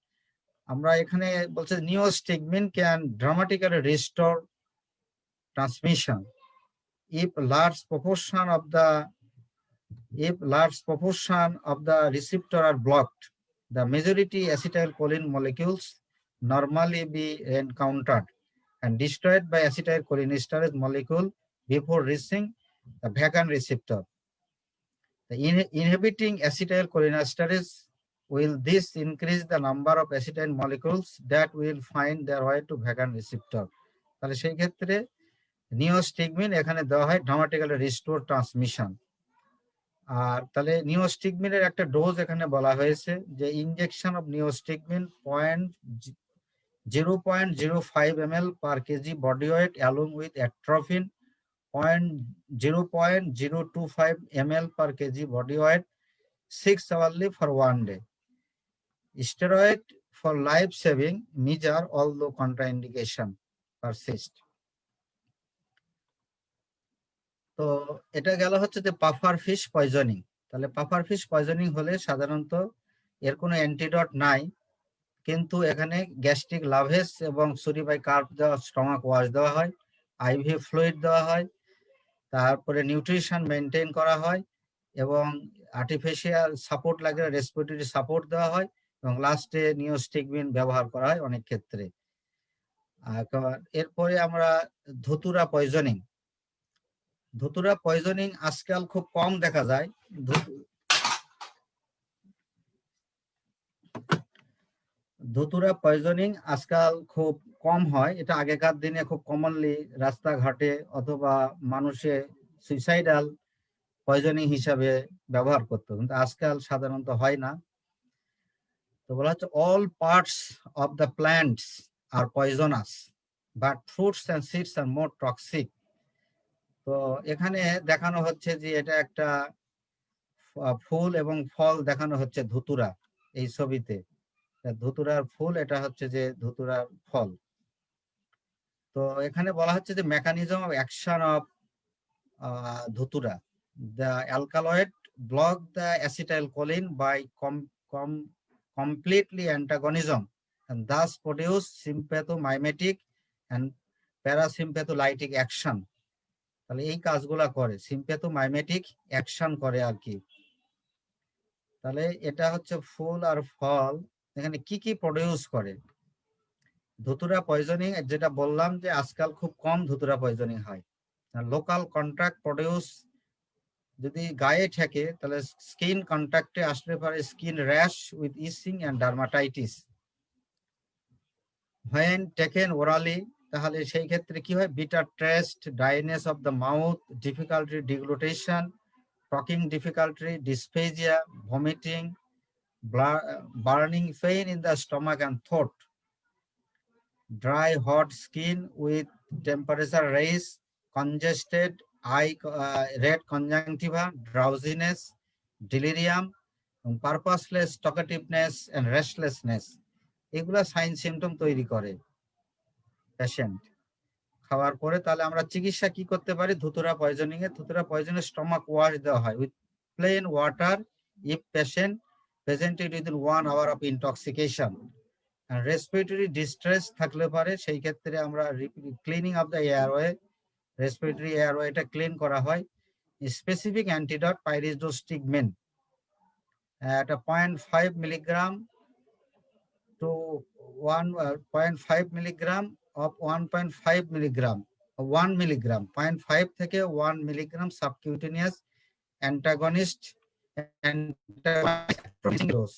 আমরা এখানে বলছে neostigmine can dramatically restore transmission if large proportion of the receptor are blocked. The majority acetylcholine molecules normally be encountered and destroyed by acetylcholinesterase molecule before reaching the vagal receptor. The inhibiting acetylcholinesterase will this increase the number of acetyl molecules that will find their way to vagal receptor. তাহলে সেই ক্ষেত্রে নিওস্টিগমিন এখানে দেওয়া হয় dramatically restore transmission. আর তাহলে নিওস্টিগমিনের একটা dose এখানে বলা হয়েছে যে injection of নিওস্টিগমিন 0.05 ml per kg body weight along with atropine 0.025 ml per kg body weight 6 hourly for 1 day. Steroid for life-saving measure although contraindication persist. তো এটা গেল হচ্ছে যে পাফার ফিশ পয়জনিং। তাহলে পাফার ফিশ পয়জনিং হলে সাধারণত এর কোনো অ্যান্টিডট নাই, কিন্তু এখানে গ্যাস্ট্রিক লাভেজ এবং সোডিয়াম বাইকার্ব দেওয়া, স্টমাক ওয়াশ দেওয়া হয়, আইভি ফ্লুইড দেওয়া হয়, তারপরে নিউট্রিশন মেনটেন করা হয় এবং আর্টিফিশিয়াল সাপোর্ট লাগে রেসপিরেটরি সাপোর্ট দেওয়া হয় এবং লাস্টে নিওস্টিগমিন ব্যবহার করা হয় অনেক ক্ষেত্রে। এরপরে আমরা ধুতুরা পয়জনিং। ধুতুরা পয়জনিং আজকাল খুব কম দেখা যায়। ধুতুরা পয়জনিং আজকাল খুব কম হয়, এটা আগেকার দিনে খুব কমনলি রাস্তাঘাটে অথবা মানুষে সুইসাইডাল পয়জনিং হিসাবে ব্যবহার করতো, কিন্তু আজকাল সাধারণত হয় না। তো বলা হচ্ছে all parts of the plants are poisonous but fruits and seeds are more toxic. তো এখানে দেখানো হচ্ছে যে এটা একটা ফুল এবং ফল দেখানো হচ্ছে ধুতুরা এই ছবিতে। ধুতুরার ফুল, এটা হচ্ছে যে ধুতুরার ফল। তো এখানে বলা হচ্ছে যে mechanism of action of dhatura, the alkaloid block the acetylcholine by completely antagonism and thus produce sympathomimetic and parasympatholytic action. তাহলে এই কাজগুলা করে, সিম্প্যাথোমাইমেটিক অ্যাকশন করে আর কি। তাহলে এটা হচ্ছে ফুল আর ফল, এখানে কি কি প্রডিউস করে। ধুতুরা পয়জনিং যেটা বললাম যে আজকাল খুব কম ধুতুরা পয়জনিং হয়। লোকাল কন্ট্রাক্ট প্রডিউস, যদি গায়ে ঠেকে তাহলে স্কিন কন্ট্যাক্টে আসলে পারে skin rash with itching and dermatitis. when taken orally তাহলে সেই ক্ষেত্রে কি হয়, bitter taste, dryness of the mouth, difficulty deglutition, talking difficulty, dyspepsia, vomiting, burning pain in the stomach and throat, dry hot skin with temperature raise, congested eye red conjunctiva, drowsiness, delirium, purposeless talkativeness and restlessness, এগুলা sign symptom তৈরি করে patient খাওয়ার পরে। তাহলে আমরা চিকিৎসা কি করতে পারি? ধুতুরা পয়জনিং এ, ধুতুরা পয়জনে স্টমাক ওয়াশ দেওয়া হয় with plain water if patient presented within 1 hour of intoxication. Respiratory distress থাকলে পারে সেই ক্ষেত্রে আমরা cleaning of the airway, respiratory এয়ারওয়েটা ক্লিন করা হয়। স্পেসিফিক অ্যান্টিডট পাইরিডোস্টিগমিন, এটা 0.5 milligram to 1.5 milligram of 1.5 milligram 1 milligram 0.5 থেকে 1 মিলিগ্রাম সাবকিউটেনিয়াস অ্যান্টাগনিস্ট ডোজ।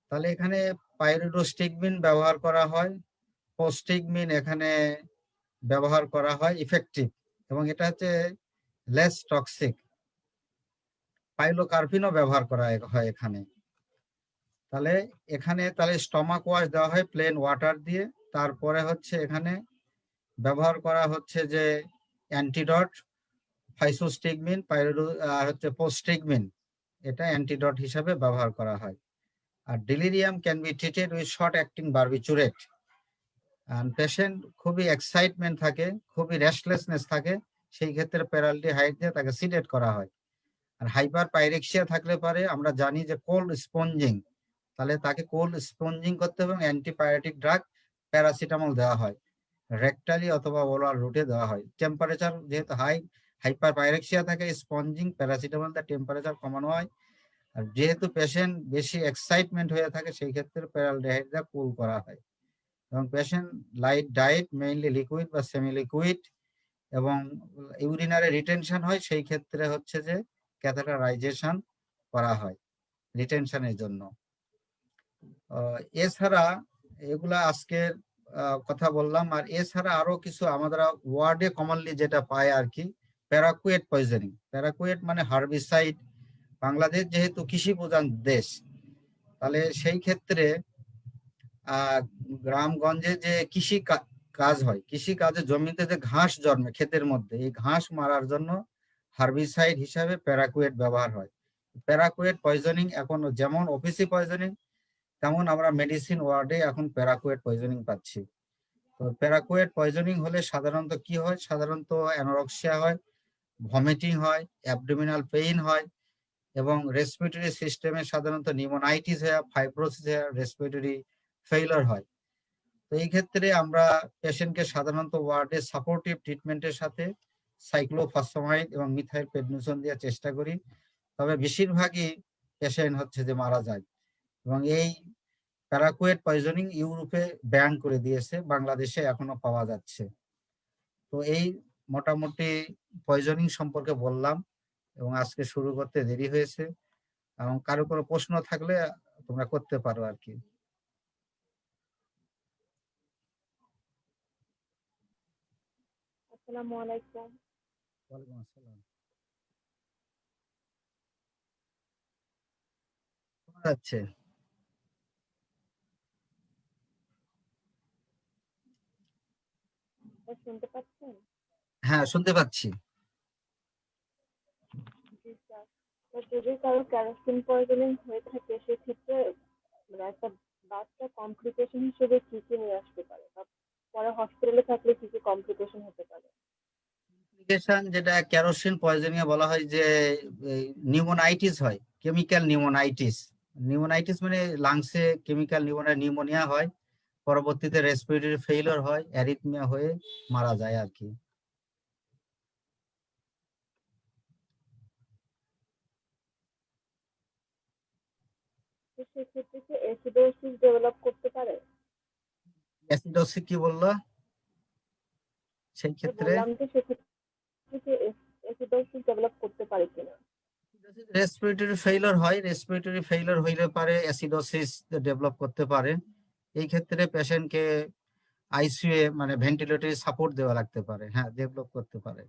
তাহলে এখানে পাইরিডোস্টিগমিন ব্যবহার করা হয়, পোস্টিগমিন এখানে ব্যবহার করা হয় ইফেক্টিভ, এবং এটা হচ্ছে লেস টক্সিক। পাইলোকার্পিনও ব্যবহার করা হয় এখানে। তাহলে এখানে তাহলে স্টমাক ওয়াশ দেওয়া হয় প্লেন ওয়াটার দিয়ে। তারপরে হচ্ছে এখানে ব্যবহার করা হচ্ছে যে অ্যান্টিডট ফাইসোস্টিগমিন, হচ্ছে পোস্টিগমিন, এটা অ্যান্টিডট হিসাবে ব্যবহার করা হয়। আর delirium can be treated with short acting barbiturate. Patient খুবই এক্সাইটমেন্ট থাকে, খুবই রেস্টলেসনেস থাকে, সেই ক্ষেত্রে প্যারালডিহাইড দিয়ে তাকে সিডেট করা হয়। আর হাইপার পাইরেক্সিয়া থাকলে পারে আমরা জানি যে কোল্ড স্পঞ্জিং, তাহলে তাকে কোল্ড স্পঞ্জিং করতে হবে এবং অ্যান্টিবায়োটিক ড্রাগ প্যারাসিটামল দেওয়া হয়, রেক্টালি অথবা ওরাল রুটে দেওয়া হয়। টেম্পারেচার যেহেতু হাইপার পাইরেক্সিয়া থাকে, স্পঞ্জিং প্যারাসিটামল দিয়ে টেম্পারেচার কমানো হয়। আর যেহেতু পেশেন্ট বেশি এক্সাইটমেন্ট হয়ে থাকে সেই ক্ষেত্রে প্যারালডিহাইড দিয়ে কুল করা হয়। এবং patient light diet, mainly liquid বা সেমি লিকুইড, এবং ইউরিনারি রিটেনশন হয় সেই ক্ষেত্রে হচ্ছে যে ক্যাথেটারাইজেশন করা হয় রিটেনশনের জন্য। এছাড়া এগুলা আজকের কথা বললাম। আর এছাড়া আরো কিছু আমাদের ওয়ার্ডে কমনলি যেটা পায় আর কি, প্যারাকুয়েট পয়জনিং। প্যারাকুয়েট মানে হার্বিসাইড। বাংলাদেশ যেহেতু কৃষি প্রধান দেশ, তাহলে সেই ক্ষেত্রে গ্রামগঞ্জে যে কৃষি কাজ হয়, কৃষি কাজে জমিতে যে ঘাস জন্মে ক্ষেতের মধ্যে, এই ঘাস মারার জন্য হার্বিসাইড হিসাবে প্যারাকুয়েট ব্যবহার হয়। প্যারাকুয়েট পয়জনিং এখন যেমন অফিসি পয়জনিং, তেমন আমরা মেডিসিন ওয়ার্ডে এখন প্যারাকুয়েট পয়জনিং পাচ্ছি। তো প্যারাকুয়েট পয়জনিং হলে সাধারণত কি হয়? সাধারণত অ্যানোরক্সিয়া হয়, ভমিটিং হয়, অ্যাবডোমিনাল পেইন হয়, এবং রেসপিরেটরি সিস্টেমে সাধারণত নিউমোনাইটিস হয়, ফাইব্রোসিস হয়, রেসপিরেটরি ফেইলার হয়। তো এই ক্ষেত্রে আমরা পেশেন্টকে সাধারণত ওয়ার্ডে সাপোর্টিভ ট্রিটমেন্টের সাথে সাইক্লোফসফামাইড এবং মিথাইল প্রেডনিসন দেওয়ার চেষ্টা করি। তবে বেশিরভাগই পেশেন্ট হচ্ছে যে মারা যায়। এবং এই প্যারাকুয়েট পয়জনিং ইউরোপে ব্যান করে দিয়েছে, বাংলাদেশে এখনো পাওয়া যাচ্ছে। তো এই মোটামুটি পয়জনিং সম্পর্কে বললাম, এবং আজকে শুরু করতে দেরি হয়েছে। এবং কারো কোনো প্রশ্ন থাকলে তোমরা করতে পারো আর কি। আসসালামু আলাইকুম। ওয়ালাইকুম আসসালাম। শোনা যাচ্ছে? শুনতে পাচ্ছেন? হ্যাঁ, শুনতে পাচ্ছি। জি স্যার। তো যদি কারো কেরোসিন পয়জনিং হয়ে থাকে সেক্ষেত্রে মানে একটা বাচ্চা কমপ্লিকেশন হিসেবে কি কি নিয়ে আসতে পারে, বা পরে হসপিটালে থাকলে কি কি কমপ্লিকেশন হতে পারে? কমপ্লিকেশন যেটা কেরোসিন পয়জনিং এ বলা হয় যে নিউমোনাইটিস হয়, কেমিক্যাল নিউমোনাইটিস। নিউমোনাইটিস মানে লাংসে কেমিক্যাল নিউমোনিয়া হয়, পরবর্তীতে রেসপিরেটরি ফেইলিওর হয়, অ্যারিথমিয়া হয়ে মারা যায় আর কি। তো সেক্ষেত্রে কি অ্যাসিডোসিস ডেভেলপ করতে পারে? অ্যাসিডোসিস কি বললো? সেই তো ক্ষেত্রে বললাম যে সেক্ষেত্রে কি অ্যাসিডোসিস ডেভেলপ করতে পারে কিনা? রেসপিরেটরি ফেইলিওর হয়, রেসপিরেটরি ফেইলিওর হইলে পারে অ্যাসিডোসিস ডেভেলপ করতে পারে। এই ক্ষেত্রে পেশেন্টকে আইসিইউ মানে ভেন্টিলেটরি সাপোর্ট দেওয়া লাগতে পারে। হ্যাঁ, ডেভেলপ করতে পারে।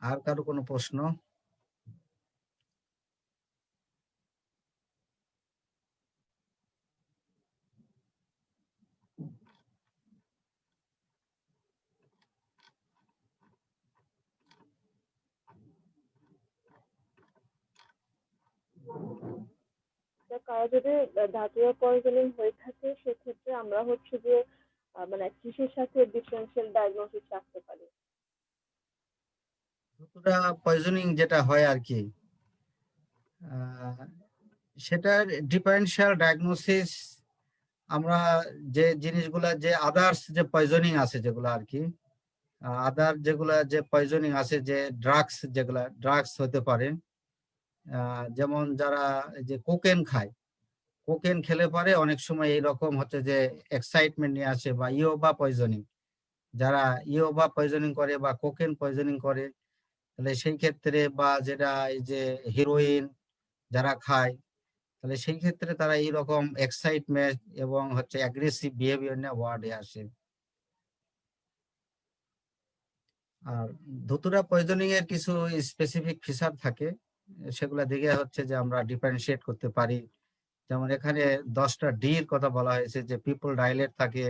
আর কারো কোনো প্রশ্ন? তো কারো যদি ধাতুরা পয়জনিং হয়ে থাকে সেক্ষেত্রে আমরা হচ্ছে যে মানে কিসের সাথে ডিফারেন্সিয়াল ডায়াগনোসিস রাখতে পারি? ধুতুরা পয়জনিং যেটা হয় আর কি, আহ, সেটার ডিফারেন্সিয়াল ডায়াগনোসিস আমরা যে জিনিসগুলা, যে আদার্স যে পয়জনিং আছে যেগুলো আর কি, আদার যেগুলা যে পয়জনিং আছে, যে ড্রাগস, যেগুলা ড্রাগস হতে পারে, যেমন যারা এই যে কোকেন খায়, কোকেন খেলে পরে অনেক সময় এইরকম হচ্ছে যে এক্সাইটমেন্ট নিয়ে আসে, বা ইয়োবা পয়জনিং, যারা ইয়োবা পয়জনিং করে বা কোকেন পয়জনিং করে, তাহলে সেই ক্ষেত্রে, বা যেটা এই যে হিরোইন যারা খায়, তাহলে সেই ক্ষেত্রে তারা এইরকম এক্সাইটমেন্ট এবং হচ্ছে অ্যাগ্রেসিভ বিহেভিয়ার নিয়ে ওয়ার্ডে আসে। আর ধুতুরা পয়জনিং এর কিছু স্পেসিফিক ফিচার থাকে, সেগুলা দেখে হচ্ছে যে আমরা ডিফারেন্সিয়েট করতে পারি। যেমন এখানে 10টা ডির কথা বলা হয়েছে, যে পিপল ডাইলেট থাকে,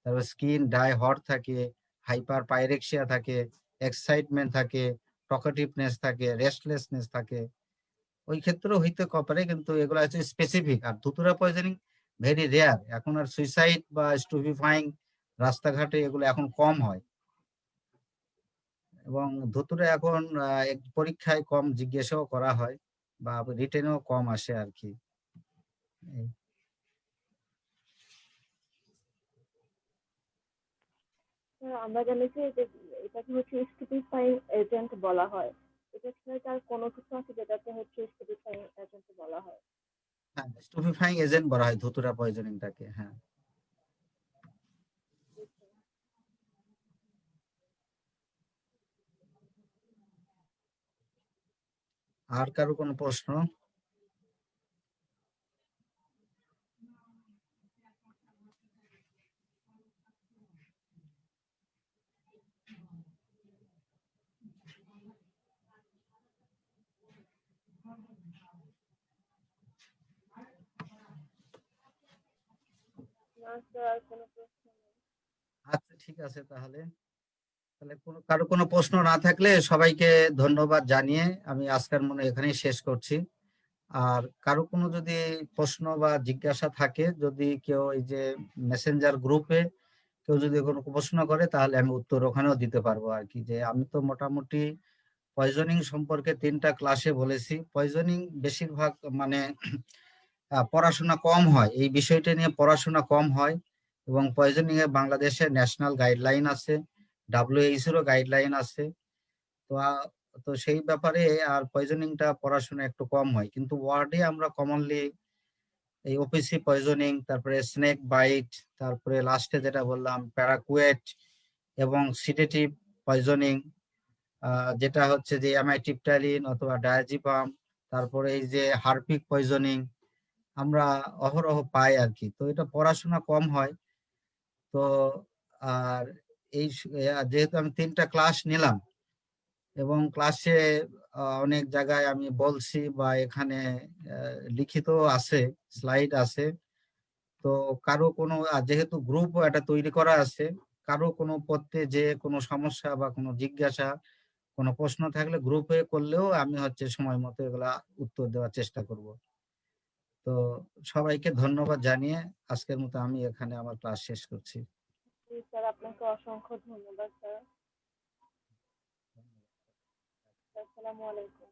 তারপর স্কিন ডাই হট থাকে, হাইপার পাইরেক্সিয়া থাকে, এক্সাইটমেন্ট থাকে, টকেটিভনেস থাকে, রেস্টলেসনেস থাকে। ওই ক্ষেত্রেও হইতে পারে, কিন্তু এগুলো হচ্ছে স্পেসিফিক। আর ধুতুরা পয়জনিং ভেরি রেয়ার। এখন আর সুইসাইড বা স্টুপিফাইং রাস্তাঘাটে এগুলো এখন কম হয়, এবং ধুতুরা এখন পরীক্ষায় কম জিজ্ঞাসাও করা হয়, বা রিটেনেও কম আসে আর কি। এই। আমরা জানি যে এটাকে হচ্ছে স্টুপিফাইং এজেন্ট বলা হয়। এটা ছাড়া তার কোনো কিছু আছে যেটাকে হচ্ছে স্টুপিফাইং এজেন্ট বলা হয়? হ্যাঁ, স্টুপিফাইং এজেন্ট বলা হয় ধুতুরা পয়জনিংটাকে, হ্যাঁ। আর কারো কোনো প্রশ্ন? না স্যার, আর কোনো প্রশ্ন নেই। আচ্ছা, ঠিক আছে তাহলে। তাহলে কারো কোনো প্রশ্ন না থাকলে সবাইকে ধন্যবাদ জানিয়ে আমি আজকের মনে এখানেই শেষ করছি। আর কারো কোনো যদি প্রশ্ন বা জিজ্ঞাসা থাকে, যদি কেউ এই যে মেসেঞ্জার গ্রুপে কেউ যদি কোনো প্রশ্ন করে, তাহলে আমি উত্তর ওখানেও দিতে পারবো আর কি। যে আমি তো মোটামুটি পয়জনিং সম্পর্কে 3টা ক্লাসে বলেছি। পয়জনিং বেশিরভাগ মানে পড়াশোনা কম হয়, এই বিষয়টা নিয়ে পড়াশোনা কম হয়, এবং পয়জনিং এ বাংলাদেশের ন্যাশনাল গাইডলাইন আছে, WHO এরও গাইডলাইন আছে। তো তো সেই ব্যাপারে আর পয়জনিংটা পড়াশোনা একটু কম হয়, কিন্তু ওয়ার্ডে আমরা কমনলি এই ওপিসি পয়জনিং, তারপরে স্নেক বাইট, তারপরে লাস্টে যেটা বললাম প্যারাকুয়েট, এবং সিডেটিভ পয়জনিং, যেটা হচ্ছে যে অ্যামাইটিপটালিন অথবা ডায়াজিপাম, তারপরে এই যে হারপিক পয়জনিং আমরা অহরহ পাই আর কি। তো এটা পড়াশোনা কম হয়। তো আর এই যেহেতু আমি 3টা ক্লাস নিলাম, এবং ক্লাসে অনেক জায়গায় আমি বলছি, বা এখানে লিখিত আছে, স্লাইড আছে। তো কারো কোনো যেহেতু গ্রুপও এটা তৈরি করা আছে, কারো কোনো পড়তে যে কোনো সমস্যা বা কোনো জিজ্ঞাসা, কোনো প্রশ্ন থাকলে গ্রুপে করলেও আমি হচ্ছে সময় মতো এগুলা উত্তর দেওয়ার চেষ্টা করব। তো সবাইকে ধন্যবাদ জানিয়ে আজকের মতো আমি এখানে আমার ক্লাস শেষ করছি। জি স্যার, আপনাকে অসংখ্য ধন্যবাদ স্যার। আসসালামু আলাইকুম।